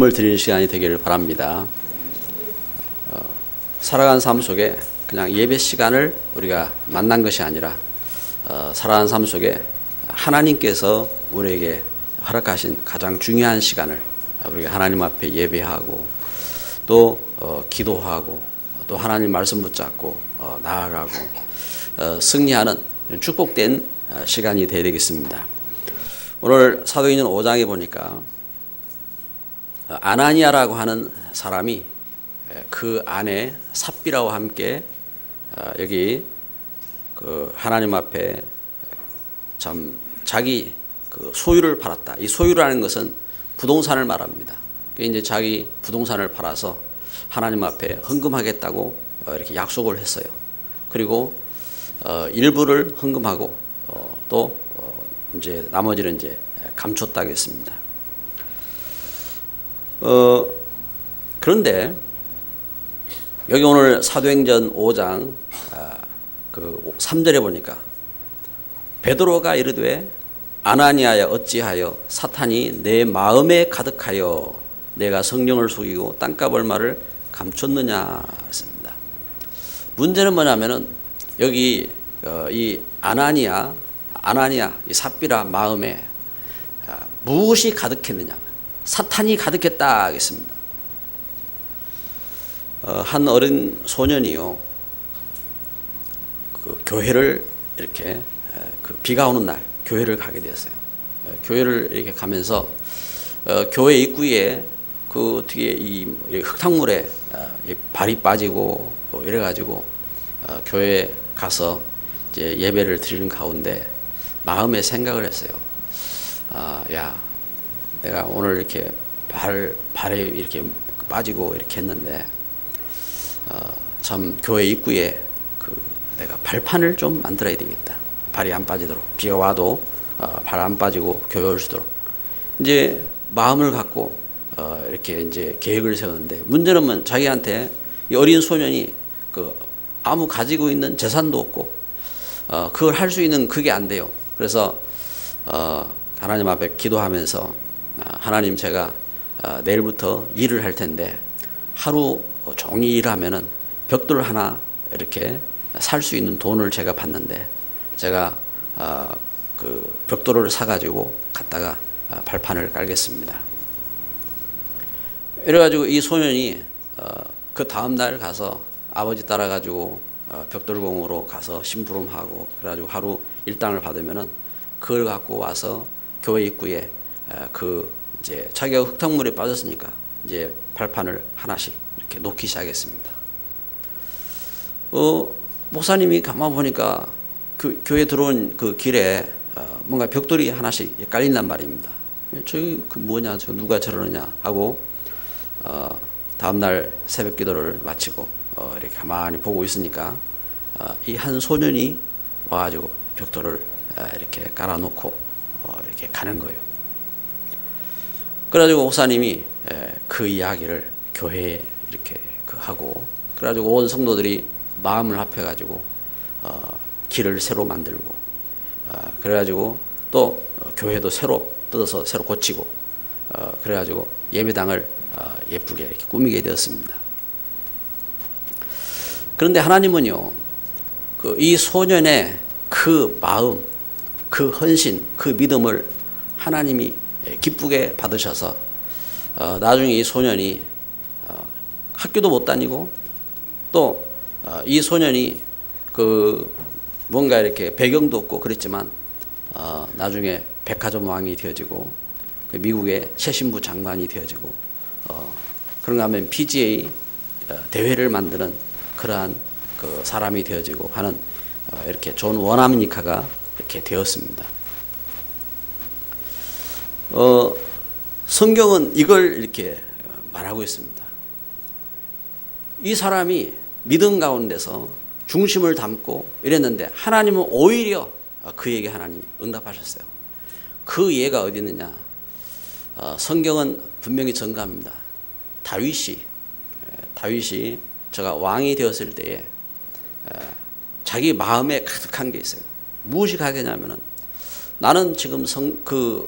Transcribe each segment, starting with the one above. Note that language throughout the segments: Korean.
을 드리는 시간이 되기를 바랍니다. 살아가는 삶 속에 그냥 예배 시간을 우리가 만난 것이 아니라 살아가는 삶 속에 하나님께서 우리에게 허락하신 가장 중요한 시간을 우리가 하나님 앞에 예배하고 또 기도하고 또 하나님 말씀 붙잡고 나아가고 승리하는 축복된 시간이 되어야 되겠습니다. 오늘 사도행전 5장에 보니까 아나니아라고 하는 사람이 그 아내 삽비라와 함께 여기 그 하나님 앞에 참 자기 그 소유를 팔았다. 이 소유라는 것은 부동산을 말합니다. 이제 자기 부동산을 팔아서 하나님 앞에 헌금하겠다고 이렇게 약속을 했어요. 그리고 일부를 헌금하고 또 이제 나머지는 이제 감췄다고 했습니다. 그런데 여기 오늘 사도행전 5장 그 3절에 보니까 베드로가 이르되 아나니아야 어찌하여 사탄이 내 마음에 가득하여 내가 성령을 속이고 땅값 얼마를 감췄느냐 했습니다. 문제는 뭐냐면은 여기 이 아나니아 이 삽비라 마음에 무엇이 가득했느냐, 사탄이 가득했다 하겠습니다. 한 어린 소년이요, 그 교회를 이렇게 그 비가 오는 날 교회를 가게 되었어요. 교회를 이렇게 가면서 교회 입구에 그 어떻게 이 흙탕물에 발이 빠지고 이래가지고 교회에 가서 이제 예배를 드리는 가운데 마음에 생각을 했어요. 야, 내가 오늘 이렇게 발에 이렇게 빠지고 이렇게 했는데 참 교회 입구에 그 내가 발판을 좀 만들어야 되겠다. 발이 안 빠지도록, 비가 와도 발 안 빠지고 교회 올 수 있도록 이제 마음을 갖고 이렇게 이제 계획을 세웠는데, 문제는 뭐 자기한테 이 어린 소년이 그 아무 가지고 있는 재산도 없고 그걸 할 수 있는 그게 안 돼요. 그래서 하나님 앞에 기도하면서 하나님, 제가 내일부터 일을 할 텐데 하루 종일 일하면은 벽돌 하나 이렇게 살 수 있는 돈을 제가 받는데 제가 그 벽돌을 사가지고 갖다가 발판을 깔겠습니다. 이래가지고 이 소년이 그 다음 날 가서 아버지 따라가지고 벽돌공으로 가서 심부름하고 그래가지고 하루 일당을 받으면은 그걸 갖고 와서 교회 입구에 그 이제 자기가 흙탕물에 빠졌으니까 이제 발판을 하나씩 이렇게 놓기 시작했습니다. 목사님이 가만 보니까 그 교회 들어온 그 길에 뭔가 벽돌이 하나씩 깔린단 말입니다. 저기 그 뭐냐, 저 누가 저러느냐 하고 다음날 새벽 기도를 마치고 이렇게 가만히 보고 있으니까 이 한 소년이 와가지고 벽돌을 이렇게 깔아놓고 이렇게 가는 거예요. 그래가지고 목사님이 그 이야기를 교회에 이렇게 하고, 그래가지고 온 성도들이 마음을 합해가지고 길을 새로 만들고, 그래가지고 또 교회도 새로 뜯어서 새로 고치고, 그래가지고 예배당을 예쁘게 이렇게 꾸미게 되었습니다. 그런데 하나님은요, 이 소년의 그 마음, 그 헌신, 그 믿음을 하나님이 기쁘게 받으셔서 나중에 이 소년이 학교도 못 다니고 또 이 소년이 그 뭔가 이렇게 배경도 없고 그랬지만 나중에 백화점 왕이 되어지고 미국의 최신부 장관이 되어지고 그런가 하면 PGA 대회를 만드는 그러한 그 사람이 되어지고 하는 이렇게 존 원아메리카가 이렇게 되었습니다. 성경은 이걸 이렇게 말하고 있습니다. 이 사람이 믿음 가운데서 중심을 담고 이랬는데 하나님은 오히려 그에게 하나님이 응답하셨어요. 그 예가 어디 있느냐? 성경은 분명히 증거합니다. 다윗이 저가 왕이 되었을 때에 자기 마음에 가득한 게 있어요. 무엇이 가득하냐면은 나는 지금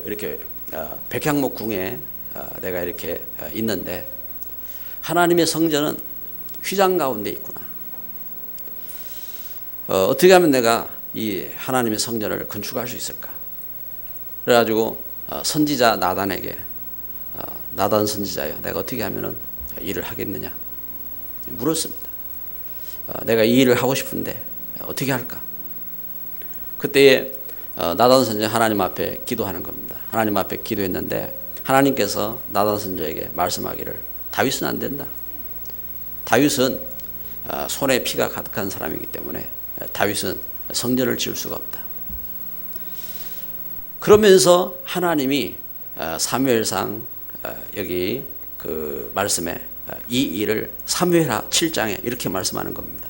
이렇게 백향목 궁에 내가 이렇게 있는데 하나님의 성전은 휘장 가운데 있구나. 어떻게 하면 내가 이 하나님의 성전을 건축할 수 있을까? 그래가지고 선지자 나단에게 나단 선지자여, 내가 어떻게 하면은 일을 하겠느냐 물었습니다. 내가 이 일을 하고 싶은데 어떻게 할까? 그때에 나단 선지자 하나님 앞에 기도하는 겁니다. 하나님 앞에 기도했는데 하나님께서 나단 선지자에게 말씀하기를 다윗은 안 된다. 다윗은 손에 피가 가득한 사람이기 때문에 다윗은 성전을 지을 수가 없다. 그러면서 하나님이 사무엘상 여기 그 말씀에 이 일을 사무엘하 7장에 이렇게 말씀하는 겁니다.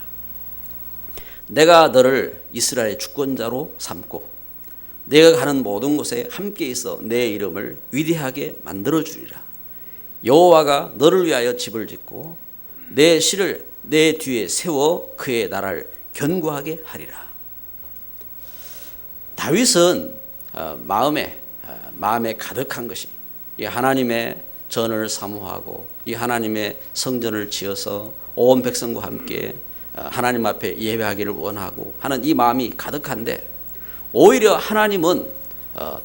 내가 너를 이스라엘의 주권자로 삼고 내가 가는 모든 곳에 함께 있어 내 이름을 위대하게 만들어 주리라. 여호와가 너를 위하여 집을 짓고 내 실을 내 뒤에 세워 그의 나라를 견고하게 하리라. 다윗은 마음에 가득한 것이 이 하나님의 전을 사모하고 이 하나님의 성전을 지어서 온 백성과 함께 하나님 앞에 예배하기를 원하고 하는 이 마음이 가득한데, 오히려 하나님은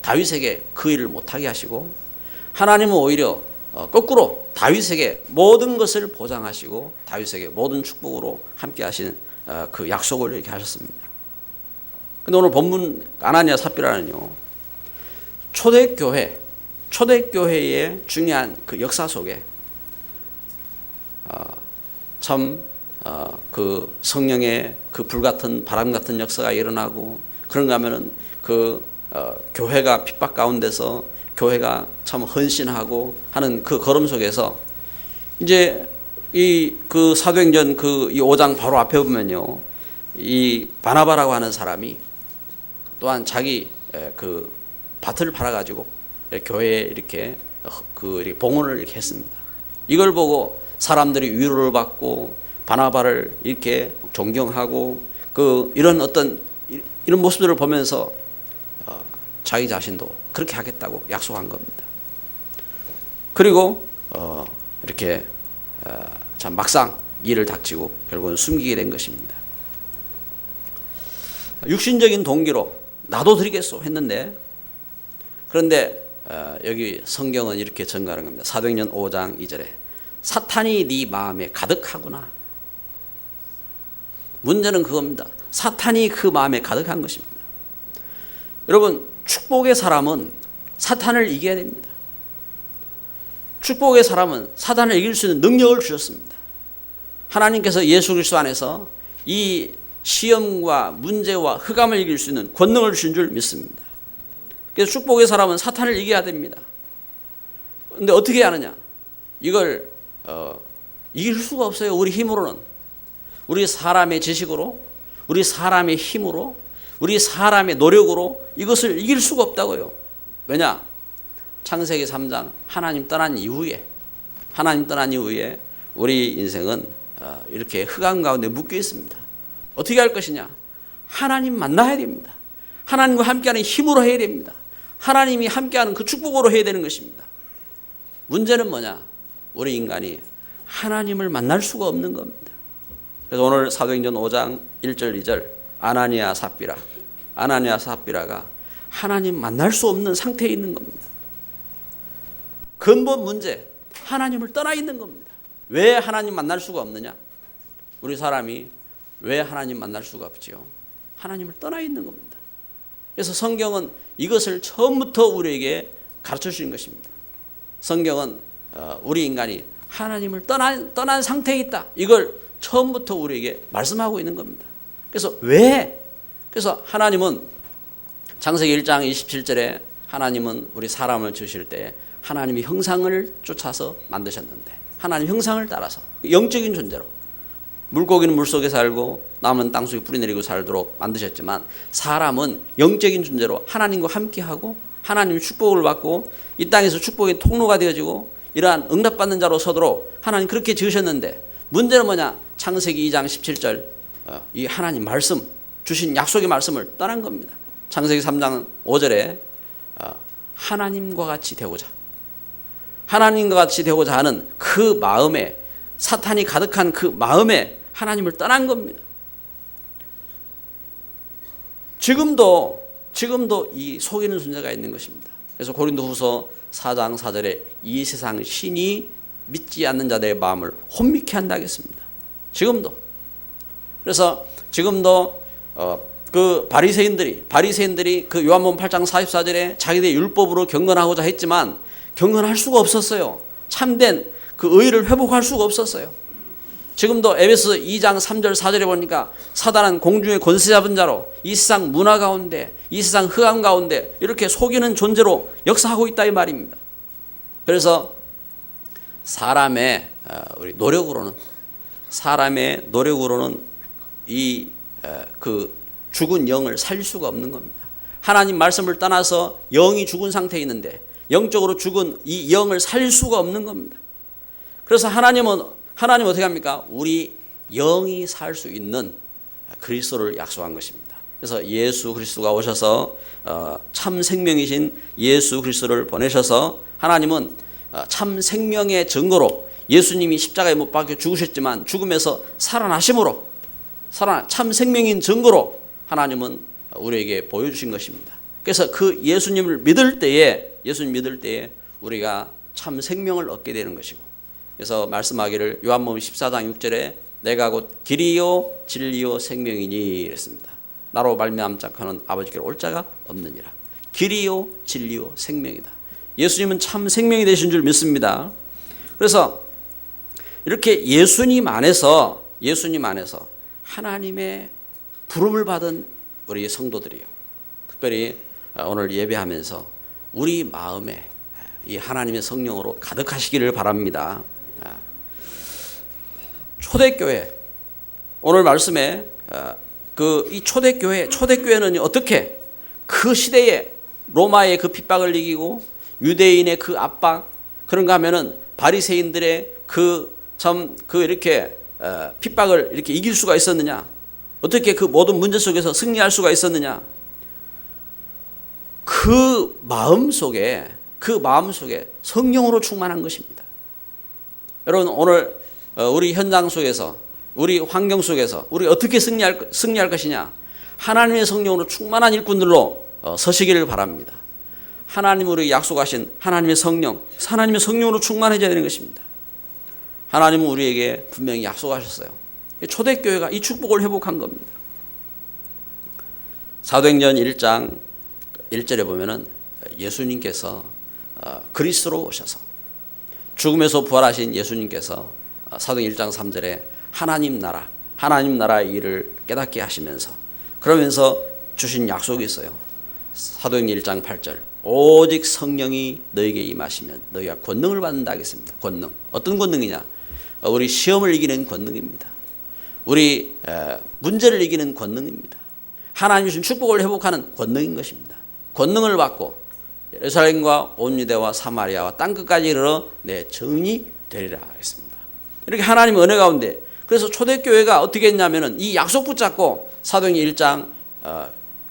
다윗에게 그 일을 못하게 하시고, 하나님은 오히려 거꾸로 다윗에게 모든 것을 보장하시고 다윗에게 모든 축복으로 함께 하시는 그 약속을 이렇게 하셨습니다. 근데 오늘 본문 아나니아 삽비라는요, 초대교회의 중요한 그 역사 속에 참 그 성령의 그 불같은 바람 같은 역사가 일어나고, 그런가 하면은 그 교회가 핍박 가운데서 교회가 참 헌신하고 하는 그 걸음 속에서 이제 이 그 사도행전 이 5장 바로 앞에 보면요, 이 바나바라고 하는 사람이 또한 자기 그 밭을 팔아가지고 교회에 이렇게 봉헌을 이렇게 했습니다. 이걸 보고 사람들이 위로를 받고 바나바를 이렇게 존경하고 이런 어떤 이런 모습들을 보면서 자기 자신도 그렇게 하겠다고 약속한 겁니다. 그리고 이렇게 참 막상 일을 닥치고 결국은 숨기게 된 것입니다. 육신적인 동기로 나도 드리겠소 했는데, 그런데 여기 성경은 이렇게 전가하는 겁니다. 사도행전 5장 2절에 사탄이 네 마음에 가득하구나. 문제는 그겁니다. 사탄이 그 마음에 가득한 것입니다. 여러분, 축복의 사람은 사탄을 이겨야 됩니다. 축복의 사람은 사탄을 이길 수 있는 능력을 주셨습니다. 하나님께서 예수 그리스도 안에서 이 시험과 문제와 흑암을 이길 수 있는 권능을 주신 줄 믿습니다. 그래서 축복의 사람은 사탄을 이겨야 됩니다. 그런데 어떻게 하느냐? 이걸 이길 수가 없어요. 우리 힘으로는. 우리 사람의 지식으로, 우리 사람의 힘으로, 우리 사람의 노력으로 이것을 이길 수가 없다고요. 왜냐? 창세기 3장 하나님 떠난 이후에 우리 인생은 이렇게 흑암 가운데 묶여 있습니다. 어떻게 할 것이냐? 하나님 만나야 됩니다. 하나님과 함께하는 힘으로 해야 됩니다. 하나님이 함께하는 그 축복으로 해야 되는 것입니다. 문제는 뭐냐? 우리 인간이 하나님을 만날 수가 없는 겁니다. 그래서 오늘 사도행전 5장 1절 2절 아나니아 삽비라가 하나님 만날 수 없는 상태에 있는 겁니다. 근본 문제, 하나님을 떠나 있는 겁니다. 왜 하나님 만날 수가 없느냐? 우리 사람이 왜 하나님 만날 수가 없지요? 하나님을 떠나 있는 겁니다. 그래서 성경은 이것을 처음부터 우리에게 가르쳐 주신 것입니다. 성경은 우리 인간이 하나님을 떠난 상태에 있다. 이걸 처음부터 우리에게 말씀하고 있는 겁니다. 그래서 그래서 하나님은 창세기 1장 27절에 하나님은 우리 사람을 지으실 때 하나님의 형상을 쫓아서 만드셨는데, 하나님 형상을 따라서 영적인 존재로 물고기는 물속에 살고 나무는 땅속에 뿌리 내리고 살도록 만드셨지만, 사람은 영적인 존재로 하나님과 함께하고 하나님의 축복을 받고 이 땅에서 축복의 통로가 되어지고 이러한 응답받는 자로 서도록 하나님 그렇게 지으셨는데, 문제는 뭐냐? 창세기 2장 17절 이 하나님 말씀 주신 약속의 말씀을 떠난 겁니다. 창세기 3장 5절에 하나님과 같이 되고자, 하나님과 같이 되고자 하는 그 마음에, 사탄이 가득한 그 마음에 하나님을 떠난 겁니다. 지금도 이 속이는 존재가 있는 것입니다. 그래서 고린도후서 4장 4절에 이 세상 신이 믿지 않는 자들의 마음을 혼미케 한다 하겠습니다. 지금도. 그래서 지금도 그 바리새인들이 그 요한복음 8장 44절에 자기들의 율법으로 경건하고자 했지만 경건할 수가 없었어요. 참된 그 의를 회복할 수가 없었어요. 지금도 에베소 2장 3절 4절에 보니까 사단은 공중의 권세 잡은 자로 이 세상 문화 가운데, 이 세상 흑암 가운데 이렇게 속이는 존재로 역사하고 있다 이 말입니다. 그래서 사람의 노력으로는 이 그 죽은 영을 살릴 수가 없는 겁니다. 하나님 말씀을 떠나서 영이 죽은 상태에 있는데 영적으로 죽은 이 영을 살릴 수가 없는 겁니다. 그래서 하나님은 어떻게 합니까? 우리 영이 살 수 있는 그리스도를 약속한 것입니다. 그래서 예수 그리스도가 오셔서 참 생명이신 예수 그리스도를 보내셔서 하나님은 참 생명의 증거로 예수님이 십자가에 못 박혀 죽으셨지만 죽음에서 살아나심으로 참 생명인 증거로 하나님은 우리에게 보여주신 것입니다. 그래서 그 예수님을 믿을 때에 우리가 참 생명을 얻게 되는 것이고, 그래서 말씀하기를 요한복음 14장 6절에 내가 곧 길이요 진리요 생명이니 이랬습니다. 나로 말미암지 않고는 아버지께로 올 자가 없느니라. 길이요 진리요 생명이다. 예수님은 참 생명이 되신 줄 믿습니다. 그래서 이렇게 예수님 안에서 하나님의 부름을 받은 우리 성도들이요, 특별히 오늘 예배하면서 우리 마음에 이 하나님의 성령으로 가득하시기를 바랍니다. 초대교회, 오늘 말씀에 이 초대교회는 어떻게 그 시대에 로마의 그 핍박을 이기고 유대인의 그 압박, 그런가 하면은 바리새인들의 이렇게 핍박을 이렇게 이길 수가 있었느냐? 어떻게 그 모든 문제 속에서 승리할 수가 있었느냐? 그 마음 속에 성령으로 충만한 것입니다. 여러분, 오늘 우리 현장 속에서, 우리 환경 속에서 우리 어떻게 승리할 것이냐? 하나님의 성령으로 충만한 일꾼들로 서시기를 바랍니다. 하나님으로 약속하신 하나님의 성령으로 충만해져야 되는 것입니다. 하나님은 우리에게 분명히 약속하셨어요. 초대교회가 이 축복을 회복한 겁니다. 사도행전 1장 1절에 보면은 예수님께서 그리스도로 오셔서, 죽음에서 부활하신 예수님께서 사도행 1장 3절에 하나님 나라의 일을 깨닫게 하시면서, 그러면서 주신 약속이 있어요. 사도행전 1장 8절 오직 성령이 너에게 임하시면 너희가 권능을 받는다 하겠습니다. 권능, 어떤 권능이냐? 우리 시험을 이기는 권능입니다. 우리 문제를 이기는 권능입니다. 하나님 주신 축복을 회복하는 권능인 것입니다. 권능을 받고 예루살렘과 온 유대와 사마리아와 땅끝까지 이르러 내 증인이 되리라 하겠습니다. 이렇게 하나님의 은혜 가운데, 그래서 초대교회가 어떻게 했냐면은 이 약속 붙잡고 사도행전 1장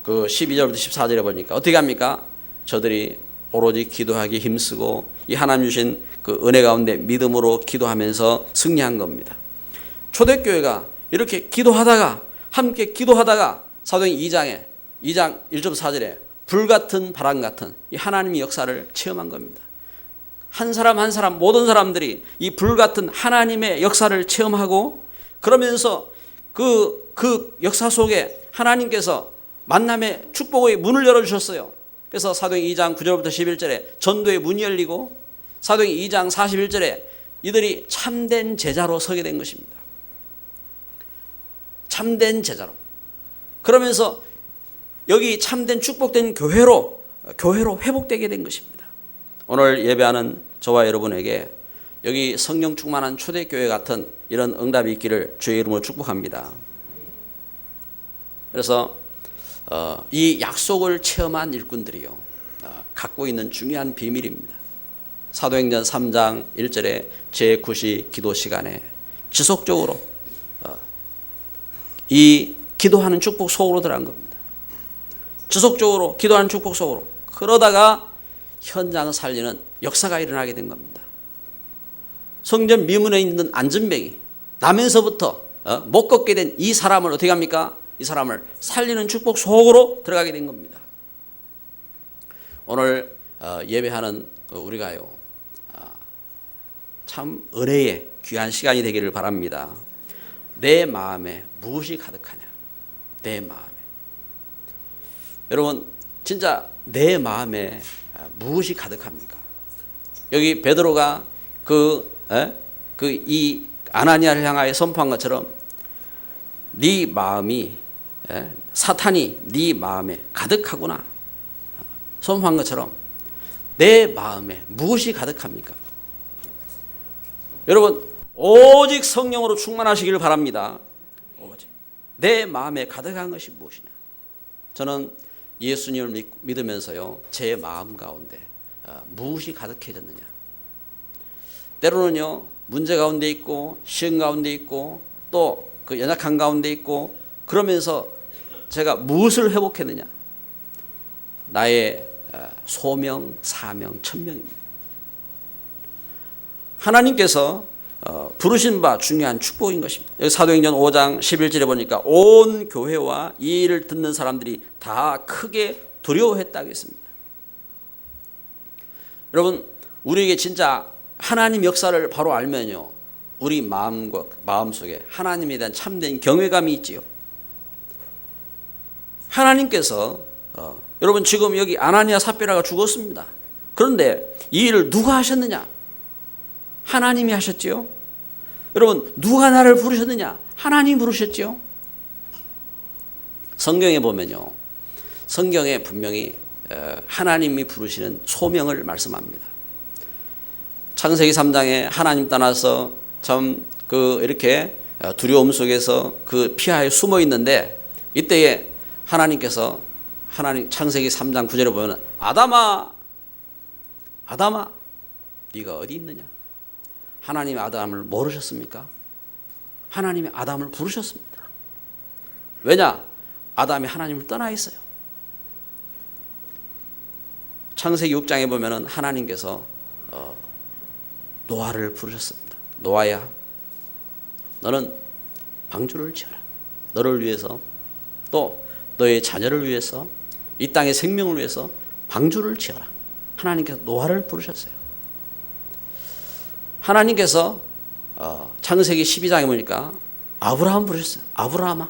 그 12절부터 14절에 보니까 어떻게 합니까? 저들이 오로지 기도하기 힘쓰고 이 하나님 주신 그 은혜 가운데 믿음으로 기도하면서 승리한 겁니다. 초대교회가 이렇게 함께 기도하다가 사도행전 2장 1절 4절에 불같은 바람 같은 이 하나님의 역사를 체험한 겁니다. 한 사람 모든 사람들이 이 불같은 하나님의 역사를 체험하고, 그러면서 그 역사 속에 하나님께서 만남의 축복의 문을 열어주셨어요. 그래서 사도행전 2장 9절부터 11절에 전도의 문이 열리고, 사도행전 2장 41절에 이들이 참된 제자로 서게 된 것입니다. 참된 제자로. 그러면서 여기 참된 축복된 교회로 회복되게 된 것입니다. 오늘 예배하는 저와 여러분에게 여기 성령 충만한 초대교회 같은 이런 응답이 있기를 주의 이름으로 축복합니다. 그래서 이 약속을 체험한 일꾼들이요, 갖고 있는 중요한 비밀입니다. 사도행전 3장 1절에 제9시 기도 시간에 지속적으로 이 기도하는 축복 속으로 들어간 겁니다. 지속적으로 기도하는 축복 속으로. 그러다가 현장 살리는 역사가 일어나게 된 겁니다. 성전 미문에 있는 안전뱅이 나면서부터 못 걷게 된 이 사람을 어떻게 합니까? 이 사람을 살리는 축복 속으로 들어가게 된 겁니다. 오늘 예배하는 우리가요, 참 은혜의 귀한 시간이 되기를 바랍니다. 내 마음에 무엇이 가득하냐? 내 마음에. 여러분 진짜 내 마음에 무엇이 가득합니까? 여기 베드로가 이 아나니아를 향하여 선포한 것처럼 네 마음이 사탄이 네 마음에 가득하구나 선포한 것처럼 내 마음에 무엇이 가득합니까? 여러분 오직 성령으로 충만하시기를 바랍니다. 오직 내 마음에 가득한 것이 무엇이냐? 저는 예수님을 믿으면서요, 제 마음 가운데 무엇이 가득해졌느냐? 때로는요, 문제 가운데 있고 시험 가운데 있고 또 그 연약한 가운데 있고 그러면서 제가 무엇을 회복했느냐? 나의 소명, 사명, 천명입니다. 하나님께서 부르신 바 중요한 축복인 것입니다. 여기 사도행전 5장 11절에 보니까 온 교회와 이 일을 듣는 사람들이 다 크게 두려워했다고 했습니다. 여러분 우리에게 진짜 하나님 역사를 바로 알면요, 우리 마음속에 하나님에 대한 참된 경외감이 있지요. 하나님께서 여러분 지금 여기 아나니아 삽비라가 죽었습니다. 그런데 이 일을 누가 하셨느냐? 하나님이 하셨지요. 여러분 누가 나를 부르셨느냐? 하나님 부르셨지요. 성경에 보면요, 성경에 분명히 하나님이 부르시는 소명을 말씀합니다. 창세기 3장에 하나님 떠나서 참 이렇게 두려움 속에서 그 피하에 숨어 있는데 이때에 하나님께서 창세기 3장 9절에 보면 아담아 네가 어디 있느냐? 하나님이 아담을 모르셨습니까? 하나님이 아담을 부르셨습니다. 왜냐? 아담이 하나님을 떠나 있어요. 창세기 6장에 보면은 하나님께서 노아를 부르셨습니다. 노아야, 너는 방주를 지어라. 너를 위해서 또 너의 자녀를 위해서 이 땅의 생명을 위해서 방주를 지어라. 하나님께서 노아를 부르셨어요. 하나님께서 창세기 12장에 보니까 아브라함 부르셨어요. 아브라함아,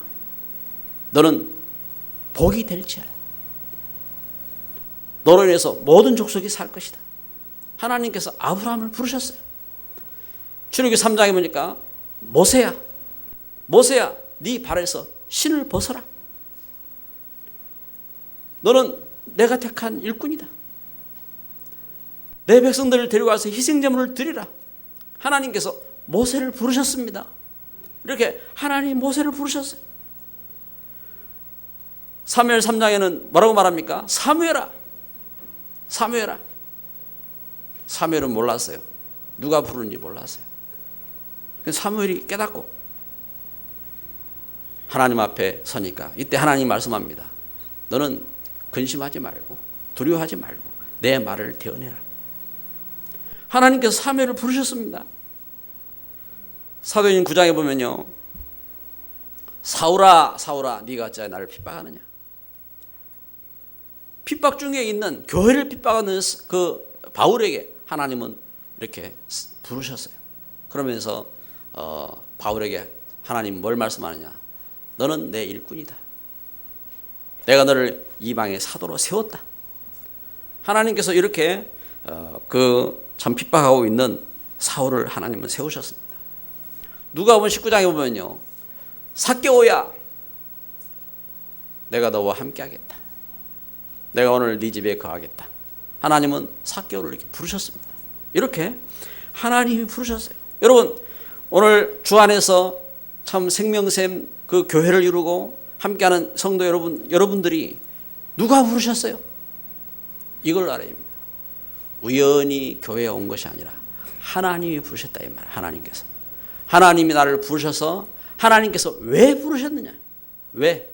너는 복이 될지어라. 너로 인해서 모든 족속이 살 것이다. 하나님께서 아브라함을 부르셨어요. 출애굽기 3장에 보니까 모세야 네 발에서 신을 벗어라. 너는 내가 택한 일꾼이다. 내 백성들을 데려가서 희생제물을 드리라. 하나님께서 모세를 부르셨습니다. 이렇게 하나님 모세를 부르셨어요. 사무엘 3장에는 뭐라고 말합니까? 사무엘아. 사무엘은 몰랐어요. 누가 부르는지 몰랐어요. 사무엘이 깨닫고 하나님 앞에 서니까 이때 하나님 말씀합니다. 너는 근심하지 말고 두려워하지 말고 내 말을 대언해라. 하나님께서 사무엘을 부르셨습니다. 사도행전 9장에 보면요, 사울아 네가 어찌하여 나를 핍박하느냐? 핍박 중에 있는 교회를 핍박하는 그 바울에게 하나님은 이렇게 부르셨어요. 그러면서 바울에게 하나님 뭘 말씀하느냐? 너는 내 일꾼이다. 내가 너를 이방의 사도로 세웠다. 하나님께서 이렇게 참 핍박하고 있는 사울을 하나님은 세우셨습니다. 누가복음 19장에 보면요, 삭개오야 내가 너와 함께 하겠다. 내가 오늘 네 집에 거하겠다. 하나님은 삭개오를 이렇게 부르셨습니다. 이렇게 하나님이 부르셨어요. 여러분 오늘 주 안에서 참 생명샘 그 교회를 이루고 함께하는 성도 여러분들이 누가 부르셨어요? 이걸 알아야 합니다. 우연히 교회에 온 것이 아니라 하나님이 부르셨다 이 말. 하나님이 나를 부르셔서 하나님께서 왜 부르셨느냐? 왜?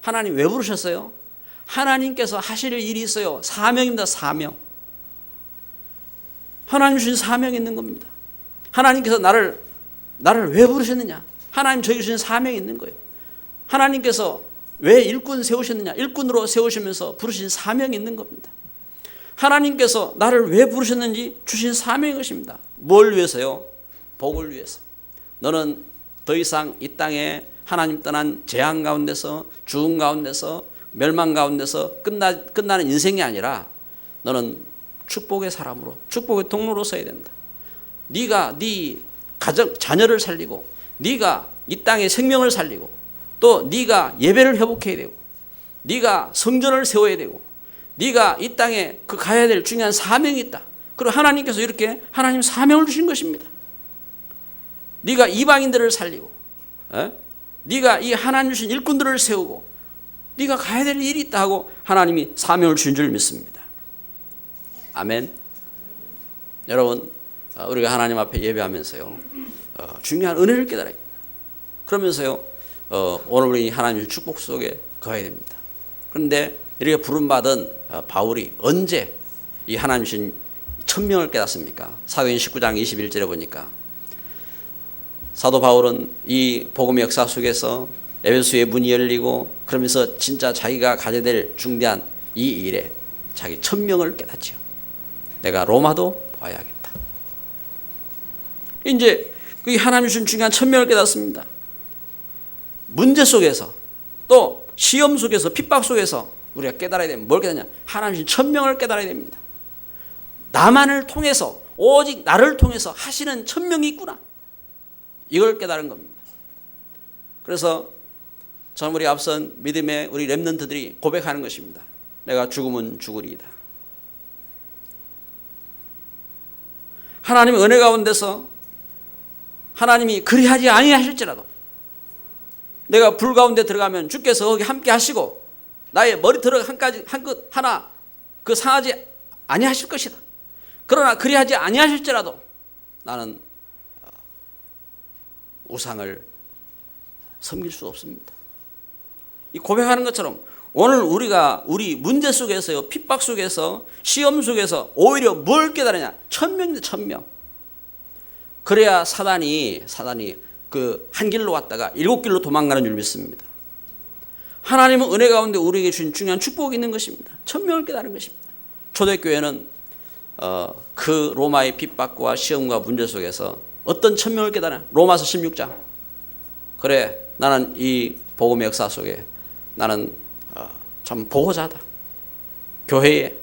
하나님 왜 부르셨어요? 하나님께서 하실 일이 있어요. 사명입니다. 사명. 하나님 주신 사명이 있는 겁니다. 하나님께서 나를 왜 부르셨느냐? 하나님 저에게 주신 사명이 있는 거예요. 하나님께서 왜 일꾼 세우셨느냐? 일꾼으로 세우시면서 부르신 사명이 있는 겁니다. 하나님께서 나를 왜 부르셨는지 주신 사명인 것입니다. 뭘 위해서요? 복을 위해서. 너는 더 이상 이 땅에 하나님 떠난 재앙 가운데서, 죽음 가운데서, 멸망 가운데서 끝나는 인생이 아니라 너는 축복의 사람으로, 축복의 통로로 서야 된다. 네가 네 가정, 자녀를 살리고, 네가 이 땅의 생명을 살리고, 또 네가 예배를 회복해야 되고, 네가 성전을 세워야 되고, 네가 이 땅에 그 가야 될 중요한 사명이 있다. 그리고 하나님께서 이렇게 하나님 사명을 주신 것입니다. 네가 이방인들을 살리고, 네가 이 하나님 주신 일꾼들을 세우고, 네가 가야 될 일이 있다 하고 하나님이 사명을 주신 줄 믿습니다. 아멘. 여러분, 우리가 하나님 앞에 예배하면서요, 중요한 은혜를 깨달아야 됩니다. 그러면서요, 오늘 우리 하나님의 축복 속에 거해야 됩니다. 그런데 이렇게 부름받은 바울이 언제 이 하나님 주신 천명을 깨닫습니까? 사도행전 19장 21절에 보니까 사도 바울은 이 복음의 역사 속에서 에베소의 문이 열리고, 그러면서 진짜 자기가 가져야 될 중대한 이 일에 자기 천명을 깨닫죠. 내가 로마도 봐야겠다. 이제 그 하나님 주신 중요한 천명을 깨닫습니다. 문제 속에서, 또 시험 속에서, 핍박 속에서 우리가 깨달아야 됩니다. 뭘 깨닫냐? 하나님 주신 천명을 깨달아야 됩니다. 나만을 통해서, 오직 나를 통해서 하시는 천명이 있구나. 이걸 깨달은 겁니다. 그래서 저는 우리 앞선 믿음의 우리 렘넌트들이 고백하는 것입니다. 내가 죽으면 죽으리이다. 하나님의 은혜 가운데서 하나님이 그리하지 아니하실지라도, 내가 불 가운데 들어가면 주께서 거기 함께 하시고 나의 머리털 한 끗 하나 그 상하지 아니하실 것이다. 그러나 그리하지 아니하실지라도 나는 우상을 섬길 수 없습니다. 이 고백하는 것처럼 오늘 우리가 우리 문제 속에서요, 핍박 속에서, 시험 속에서 오히려 뭘 깨달으냐? 천명입니다. 천명. 그래야 사단이 그 한 길로 왔다가 7길로 도망가는 줄 믿습니다. 하나님은 은혜 가운데 우리에게 주신 중요한 축복이 있는 것입니다. 천명을 깨달은 것입니다. 초대교회는 그 로마의 핍박과 시험과 문제 속에서 어떤 천명을 깨달아? 로마서 16장. 그래, 나는 이 복음의 역사 속에 나는 참 보호자다. 교회의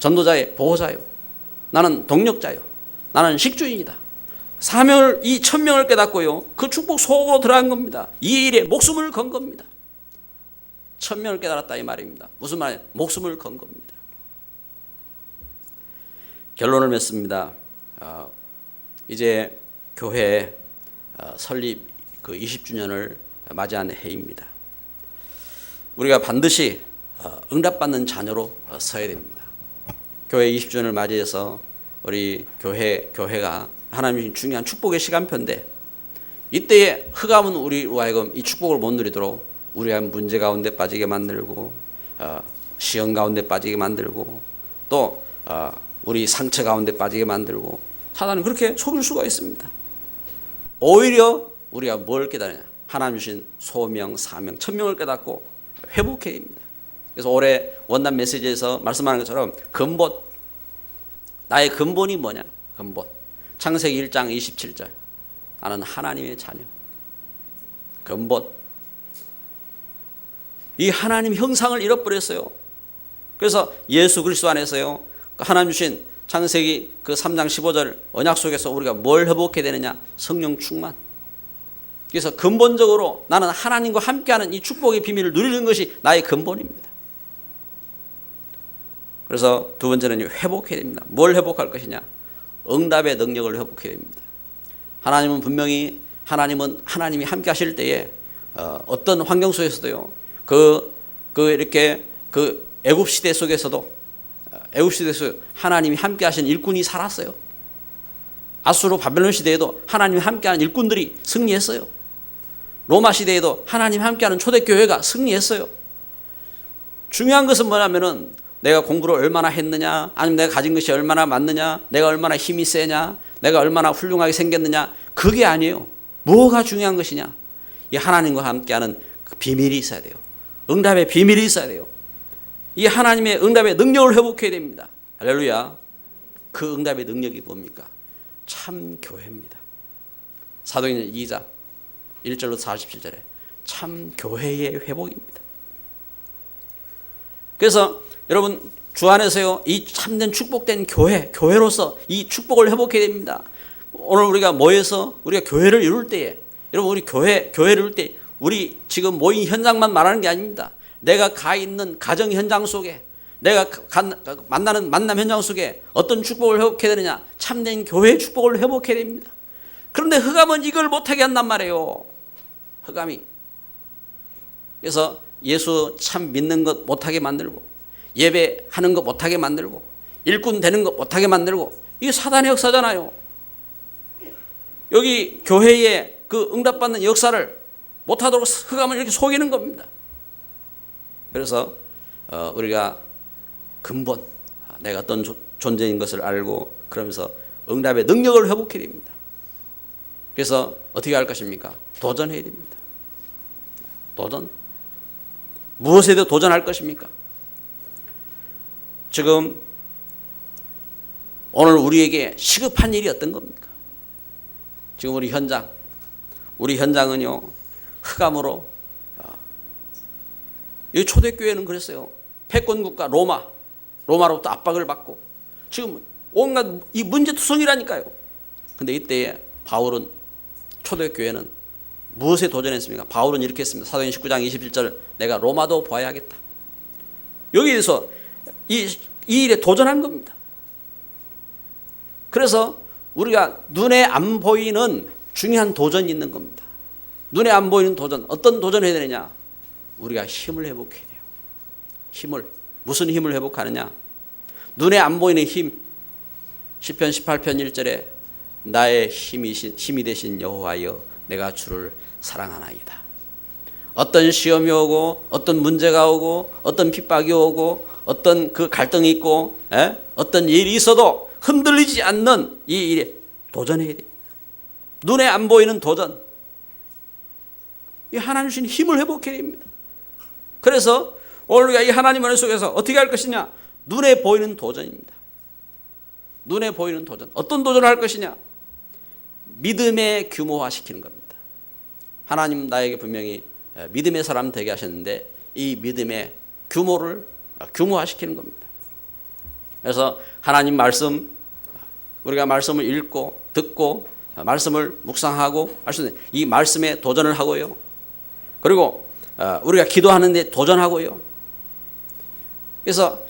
전도자의 보호자요. 나는 동력자요. 나는 식주인이다. 사명을, 이 천명을 깨닫고요, 그 축복 속으로 들어간 겁니다. 이 일에 목숨을 건 겁니다. 천명을 깨달았다 이 말입니다. 무슨 말이에요? 목숨을 건 겁니다. 결론을 맺습니다. 이제 교회 설립 그 20주년을 맞이하는 해입니다. 우리가 반드시 응답받는 자녀로 서야 됩니다. 교회 20주년을 맞이해서 우리 교회가 하나님의 중요한 축복의 시간표인데, 이때에 흑암은 우리로 하여금 이 축복을 못 누리도록 우리가 문제 가운데 빠지게 만들고, 시험 가운데 빠지게 만들고, 또 우리 상처 가운데 빠지게 만들고, 사단은 그렇게 속일 수가 있습니다. 오히려 우리가 뭘 깨달으냐? 하나님 주신 소명, 사명, 천명을 깨닫고 회복해야 됩니다. 그래서 올해 원단 메시지에서 말씀하는 것처럼 근본, 나의 근본이 뭐냐? 근본. 창세기 1장 27절. 나는 하나님의 자녀. 근본. 이 하나님 형상을 잃어버렸어요. 그래서 예수 그리스도 안에서요, 하나님 주신 창세기 그 3장 15절 언약 속에서 우리가 뭘 회복해야 되느냐? 성령 충만. 그래서 근본적으로 나는 하나님과 함께하는 이 축복의 비밀을 누리는 것이 나의 근본입니다. 그래서 두 번째는 회복해야 됩니다. 뭘 회복할 것이냐? 응답의 능력을 회복해야 됩니다. 하나님은 분명히 하나님이 함께 하실 때에 어떤 환경 속에서도요, 이렇게 애굽 시대 속에서도 하나님이 함께 하신 일꾼이 살았어요. 아수르 바벨론 시대에도 하나님이 함께하는 일꾼들이 승리했어요. 로마 시대에도 하나님 함께하는 초대교회가 승리했어요. 중요한 것은 뭐냐면은 내가 공부를 얼마나 했느냐, 아니면 내가 가진 것이 얼마나 많느냐, 내가 얼마나 힘이 세냐, 내가 얼마나 훌륭하게 생겼느냐, 그게 아니에요. 뭐가 중요한 것이냐? 이 하나님과 함께하는 그 비밀이 있어야 돼요. 응답의 비밀이 있어야 돼요. 이 하나님의 응답의 능력을 회복해야 됩니다. 할렐루야. 그 응답의 능력이 뭡니까? 참 교회입니다. 사도행전 2장 1절로 47절에 참 교회의 회복입니다. 그래서 여러분 주 안에서요, 이 참된 축복된 교회로서 이 축복을 회복해야 됩니다. 오늘 우리가 모여서 우리가 교회를 이룰 때에, 여러분 우리 교회를 이룰 때 우리 지금 모인 현장만 말하는 게 아닙니다. 내가 가 있는 가정 현장 속에, 내가 만나는 만남 현장 속에 어떤 축복을 회복해야 되느냐? 참된 교회의 축복을 회복해야 됩니다. 그런데 흑암은 이걸 못하게 한단 말이에요. 흑암이. 그래서 예수 참 믿는 것 못하게 만들고, 예배하는 것 못하게 만들고, 일꾼 되는 것 못하게 만들고, 이게 사단의 역사잖아요. 여기 교회의 그 응답받는 역사를 못하도록 흑암을 이렇게 속이는 겁니다. 그래서 우리가 근본, 내가 어떤 존재인 것을 알고, 그러면서 응답의 능력을 회복해야 됩니다. 그래서 어떻게 할 것입니까? 도전해야 됩니다. 도전. 무엇에도 도전할 것입니까? 지금 오늘 우리에게 시급한 일이 어떤 겁니까? 지금 우리 현장은요, 흑암으로, 이 초대교회는 그랬어요. 패권국가 로마로부터 압박을 받고 지금 온갖 이 문제투성이라니까요. 근데 이때에 바울은, 초대교회는 무엇에 도전했습니까? 바울은 이렇게 했습니다. 사도행전 19장 27절, 내가 로마도 보아야겠다. 여기에서 이 일에 도전한 겁니다. 그래서 우리가 눈에 안 보이는 중요한 도전이 있는 겁니다. 눈에 안 보이는 도전, 어떤 도전을 해야 되느냐? 우리가 힘을 회복해야 돼요. 무슨 힘을 회복하느냐? 눈에 안 보이는 힘. 시편 18편 1절에 나의 힘이 되신 여호와여, 내가 주를 사랑하나이다. 어떤 시험이 오고, 어떤 문제가 오고, 어떤 핍박이 오고, 어떤 그 갈등이 있고, 어떤 일이 있어도 흔들리지 않는 이 일에 도전해야 됩니다. 눈에 안 보이는 도전. 이 하나님 주신 힘을 회복해야 됩니다. 그래서 오늘 우리가 이 하나님 은혜 속에서 어떻게 할 것이냐? 눈에 보이는 도전입니다. 눈에 보이는 도전. 어떤 도전을 할 것이냐? 믿음의 규모화시키는 겁니다. 하나님 나에게 분명히 믿음의 사람 되게 하셨는데, 이 믿음의 규모를 규모화시키는 겁니다. 그래서 하나님 말씀, 우리가 말씀을 읽고 듣고 말씀을 묵상하고 할 수 있는 이 말씀에 도전을 하고요. 그리고 우리가 기도하는데 도전하고요. 그래서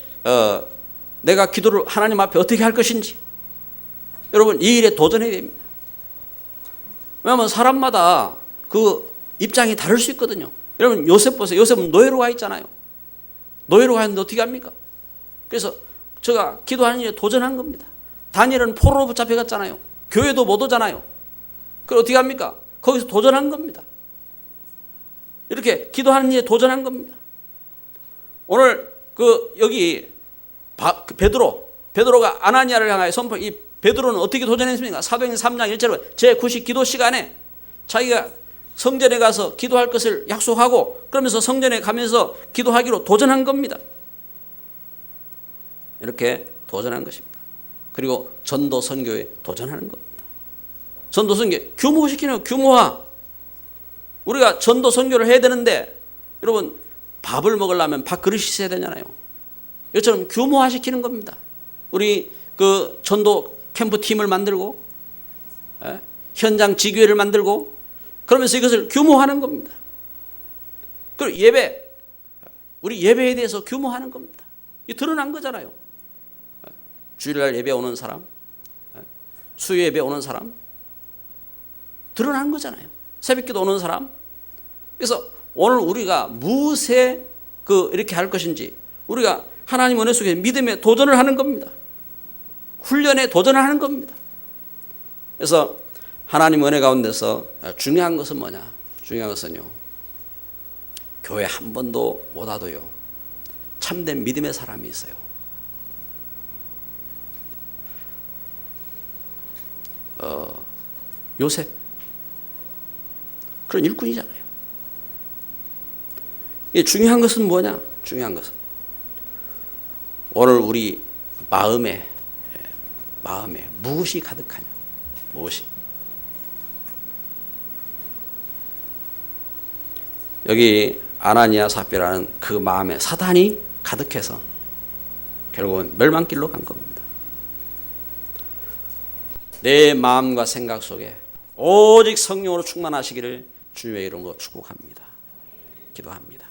내가 기도를 하나님 앞에 어떻게 할 것인지, 여러분 이 일에 도전해야 됩니다. 왜냐하면 사람마다 그 입장이 다를 수 있거든요. 여러분 요셉 보세요. 요셉은 노예로 가 있잖아요. 노예로 가 있는데 어떻게 합니까? 그래서 제가 기도하는 일에 도전한 겁니다. 다니엘은 포로로 붙잡혀갔잖아요. 교회도 못 오잖아요. 그럼 어떻게 합니까? 거기서 도전한 겁니다. 이렇게 기도하는 일에 도전한 겁니다. 오늘 여기 베드로가 아나니아를 향하여 이 베드로는 어떻게 도전했습니까? 사도행전 3장 1절로 제9식 기도 시간에 자기가 성전에 가서 기도할 것을 약속하고, 그러면서 성전에 가면서 기도하기로 도전한 겁니다. 이렇게 도전한 것입니다. 그리고 전도 선교에 도전하는 겁니다. 전도 선교 규모시키는 규모화. 우리가 전도 선교를 해야 되는데, 여러분 밥을 먹으려면 밥그릇이 있어야 되잖아요. 이처럼 규모화시키는 겁니다. 우리 그 전도 캠프 팀을 만들고, 현장 지교회를 만들고, 그러면서 이것을 규모하는 겁니다. 그리고 우리 예배에 대해서 규모하는 겁니다. 이 드러난 거잖아요. 주일날 예배 오는 사람, 수요 예배 오는 사람, 드러난 거잖아요. 새벽기도 오는 사람. 그래서 오늘 우리가 무엇에 이렇게 할 것인지, 우리가 하나님 은혜 속에 믿음에 도전을 하는 겁니다. 훈련에 도전을 하는 겁니다. 그래서 하나님 은혜 가운데서 중요한 것은 뭐냐? 중요한 것은요, 교회 한 번도 못 와도요, 참된 믿음의 사람이 있어요. 요셉 그런 일꾼이잖아요. 중요한 것은 뭐냐? 중요한 것은 오늘 우리 마음에 무엇이 가득하냐? 무엇이? 여기 아나니아 삽비라는 그 마음에 사단이 가득해서 결국은 멸망길로 간 겁니다. 내 마음과 생각 속에 오직 성령으로 충만하시기를 주님의 이름으로 축복합니다. 기도합니다.